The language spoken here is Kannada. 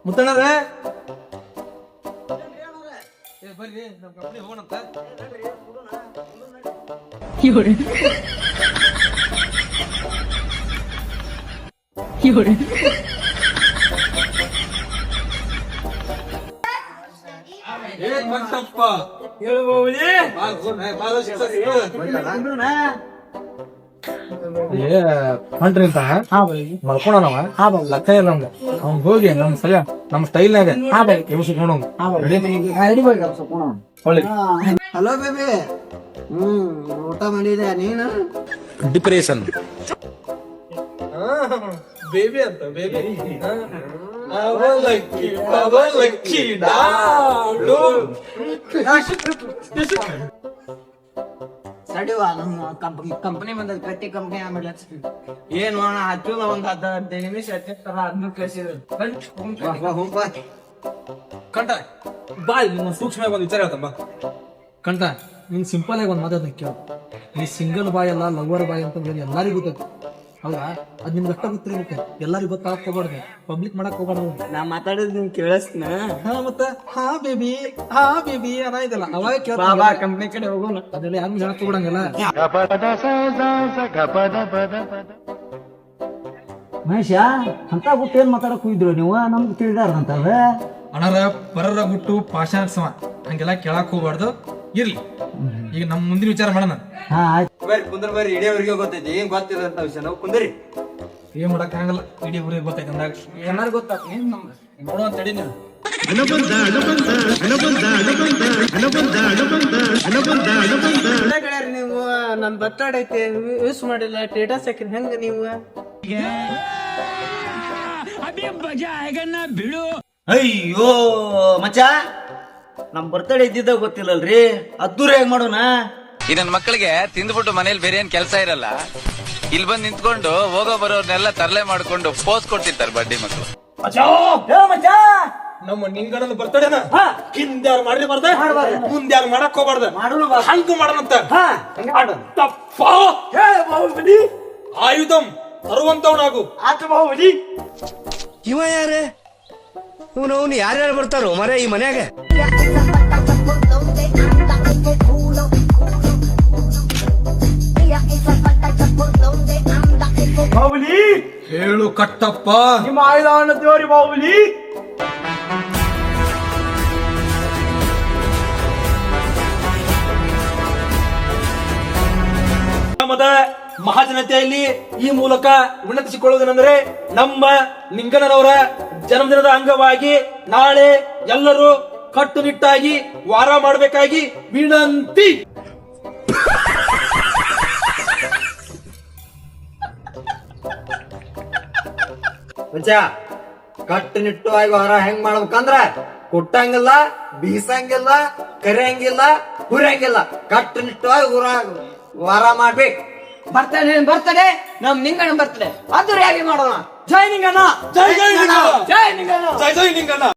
ಮುತ್ತಣ್ಣರ ಬರ್ರಿ ನಮ್ಮ ಕಂಪನಿ ಹೋಗೋಣಂತ. ಹೊಂಟ್ರಿ ಅಂತ ಮಲ್ಕೋಣ ಲಕ್ಕ ಇಲ್ಲ ನಮ್ಗೆ ಅವ್ನ್ ಹೋಗಿ ನಮ್ ಸಲ ನಮ್ ಸ್ಟೈಲ್ನಾಗ ಇವ್ಸ್ಕೊಂಡು ಹಲೋ ಬೇಬಿ. ಊಟ ಮಾಡಿದೆ ನೀನು? ಡಿಪ್ರೆಷನ್ ಬೇಬಿ ಅಂತ ಬೇಬಿ ಸಡಿವಾ ನಮ್ಮ ಕಂಪನಿ ಬಂದದ ಕಟ್ಟಿ ಕಂಪನಿ. ಆಮೇಲೆ ಏನ್ ಮಾಡೋಣ ಹಚ್ಚುದ ಒಂದ್ 15 ನಿಮಿಷ ಹಚ್ಚಿರ್ತಾರ ಅದನ್ನ ಕಳ್ಸಿದ್ರು. ಕಂಟ ಬಾ ನಿಮ್ಮ ಸೂಕ್ಷ್ಮ ಒಂದು ವಿಚಾರ ಹೇಳ್ತಮ್ಮ. ಕಂಟ ನೀನ್ ಸಿಂಪಲ್ ಆಗಿ ಒಂದ್ ಮಾತಾಡ ಕೇಳ. ನೀ ಸಿಂಗಲ್ ಬಾಯ್ ಅಲ್ಲ ಲವರ್ ಬಾಯ್ ಅಂತ ಎಲ್ಲಾರಿಗೂ ಗೊತ್ತೈತಿ ಹೌದಾ? ಅದ್ ನಿಮ್ಗೆ ಅಷ್ಟ ಗೊತ್ತಿರ್ಬೇಕು. ಎಲ್ಲಾರಿಗೂ ಗೊತ್ತಾಗಕ್ ಹೋಗ್ಬಾರ್ದು, ಪಬ್ಲಿಕ್ ಮಾಡಕ್ ಹೋಗ್ಬಾರ್ದು. ನಾ ಮಾತಾಡಿದ್ ನಿನ್ ಕೇಳಿಸ್ನ? ಹಾ ಮತ್ತ ಹಾ ಬೇಬಿ ಅನ್ನ ಇದಲ್ಲ ಅವಾಗ ಕೇಳ. ಬಾ ಕಂಪನಿ ಕಡೆ ಹೋಗೋಣ. ಅದೆಲ್ಲ ಯಾರು ಹೇಳಕ್ ಹೋಗ್ಬಿಡಂಗಲ್ಲ. ಮಹೇಶ ಅಂತ ಬಿಟ್ಟು ಏನ್ ಮಾತಾಡಕ್ ಹೋಗಿದ್ರು ನೀವು? ನಮ್ಗೆ ತಿಳಿದಾರ್ದಂತದ ಅಣರ ಪರರ ಗುಟ್ಟು ಪಾಷಾಣ ಸಮ ಹಂಗೆಲ್ಲ ಕೇಳಕ್ ಹೋಗ್ಬಾರ್ದು. ಇರ್ಲಿ ಈಗ ನಮ್ ಮುಂದಿನ ವಿಚಾರ ಮಾಡೋಣ. ಹಾ ಆಯ್ತು ಬರ್ರಿ ಕುಂದ್ರ ಬರ್ರಿ. ಇಡೀವರೆಗೆ ಗೊತ್ತೈತಿ ಏನ್ ಗೊತ್ತಿರೋಂತ ವಿಷಯ. ನಾವು ಕುಂದ್ರಿ. ಏನ್ ಮಾಡಕ್ ಆಗಲ್ಲ, ಇಡೀ ಊರಿಗೆ ಗೊತ್ತೈತೆ ಅಂದಾಗ ಏನಾರು ಗೊತ್ತಾಗ ನೀನ್ ನಮ್ಗೆ ನೋಡುವ ತಡಿ ನೀವು. ನೀವು ನನ್ ಬರ್ತಡೇ ಐತಿ ಯೂಸ್ ಮಾಡಿಲ್ಲ, ಸ್ಟೇಟಸ್ ಹಾಕಿರಿ ಹೆಂಗ ನೀವು? ಅಯ್ಯೋ ಮಚ್ಚ, ನಮ್ ಬರ್ತಡೇ ಇದ್ದಿದ್ದ ಗೊತ್ತಿಲ್ಲಲ್ರಿ, ಅದ್ದೂರಿ ಹೇಗ್ ಮಾಡೋಣ? ಈ ನನ್ ಮಕ್ಕಳಿಗೆ ತಿಂದ್ಬಿಟ್ಟು ಮನೇಲಿ ಬೇರೆ ಏನ್ ಕೆಲಸ ಇರಲ್ಲ, ಇಲ್ಲಿ ಬಂದ್ ನಿಂತ್ಕೊಂಡು ಹೋಗೋ ಬರೋರ್ನೆಲ್ಲ ತರಲೆ ಮಾಡ್ಕೊಂಡು ಪೋಸ್ ಕೊಡ್ತಿರ್ತಾರೆ ಬಡ್ಡಿ ಮಕ್ಕಳು. ನಮ್ಮ ನಿಂಗಣ್ಣನ ಬರ್ತಡೇನ ಹಿಂದ್ ಯಾರು ಮಾಡಿರ್ಬಾರ್ದ, ಮುಂದ್ ಯಾರು ಮಾಡಕ್ ಹೋಗ್ಬಾರ್ದ, ಹಂಗ ಮಾಡೋಣಂತ. ಆಯುಧಂ ತರುವಂತವನಾಗು. ಇವ ಯಾರೇ? ಅವನು ಯಾರ್ಯಾರು ಬರ್ತಾರೋ ಮರೆ ಈ ಮನ್ಯಾಗ? ಬಾಹುಬಲಿ ಹೇಳು ಕಟ್ಟಪ್ಪ. ನಿಮ್ಮ ಆಯುಧವನ್ನು ತೋರಿ ಬಾಹುಬಲಿ. ಗ್ರಾಮದ ಮಹಾಜನತೆಯಲ್ಲಿ ಈ ಮೂಲಕ ವಿನಂತಿಸಿಕೊಳ್ಳುವುದೇನೆಂದರೆ, ನಮ್ಮ ನಿಂಗಣ್ಣನವರ ಜನ್ಮದಿನದ ಅಂಗವಾಗಿ ನಾಳೆ ಎಲ್ಲರೂ ಕಟ್ಟುನಿಟ್ಟಾಗಿ ವಾರ ಮಾಡಬೇಕಾಗಿ ವಿನಂತಿ. ಕಟ್ಟುನಿಟ್ಟುವಾಗಿ ಹೊರ ಹೆಂಗ್ ಮಾಡ್ಬೇಕಂದ್ರ ಕೊಟ್ಟಂಗಿಲ್ಲ, ಬೀಸಂಗಿಲ್ಲ, ಕರಿಯಂಗಿಲ್ಲ, ಹುರಿಯಂಗಿಲ್ಲ. ಕಟ್ಟುನಿಟ್ಟುವಾಗಿ ವಾರ ಮಾಡ್ಬೇಕು. ಬರ್ತಡೆ ನಮ್ ನಿಂಗಣ್ಣ ಬರ್ತಡೆ ಅದ್ದೂರಿಯಾಗಿ ಮಾಡೋಣ. ಜೈ ನಿಂಗಣ್ಣ, ಜೈ ಜೈ ನಿಂಗಣ್ಣ, ಜೈ ನಿಂಗಣ್ಣ, ಜೈ ಜೈ ನಿಂಗಣ್ಣ.